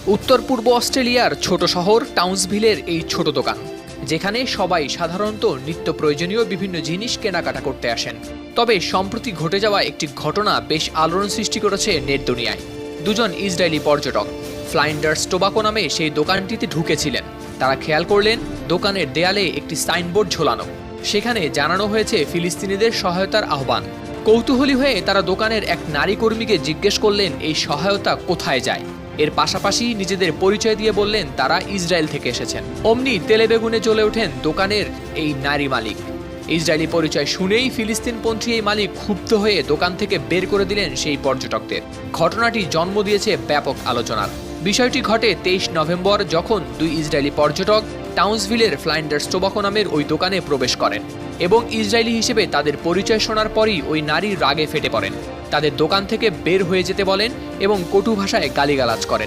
উত্তর পূর্ব অস্ট্রেলিয়ার ছোট শহর টাউন্সভিলের এই ছোট দোকান, যেখানে সবাই সাধারণত নিত্য প্রয়োজনীয় বিভিন্ন জিনিস কেনাকাটা করতে আসেন। তবে সম্প্রতি ঘটে যাওয়া একটি ঘটনা বেশ আলোড়ন সৃষ্টি করেছে নেট দুনিয়ায়। দুজন ইসরায়েলি পর্যটক ফ্লাইন্ডার্স টোবাকো নামে সেই দোকানটিতে ঢুকেছিলেন। তারা খেয়াল করলেন দোকানের দেয়ালে একটি সাইনবোর্ড ঝোলানো, সেখানে জানানো হয়েছে ফিলিস্তিনিদের সহায়তার আহ্বান। কৌতূহলী হয়ে তারা দোকানের এক নারী কর্মীকে জিজ্ঞেস করলেন এই সহায়তা কোথায় যায়। এর পাশাপাশি নিজেদের পরিচয় দিয়ে বললেন তারা ইসরায়েল থেকে এসেছেন। অমনি তেলেবেগুনে জ্বলে ওঠেন দোকানের এই নারী মালিক। ইসরায়েলি পরিচয় শুনেই ফিলিস্তিনপন্থী এই মালিক ক্ষুব্ধ হয়ে দোকান থেকে বের করে দিলেন সেই পর্যটকদের। ঘটনাটি জন্ম দিয়েছে ব্যাপক আলোচনার। বিষয়টি ঘটে 23 নভেম্বর, যখন দুই ইসরায়েলি পর্যটক টাউন্সভিলের ফ্লাইন্ডার্স টোবাকো নামের ওই দোকানে প্রবেশ করেন এবং ইসরায়েলি হিসেবে তাদের পরিচয় শোনার পরই ওই নারী রাগে ফেটে পড়েন। তাদের দোকান থেকে বের হয়ে যেতে বলেন এবং কটু ভাষায় গালিগালাজ করেন।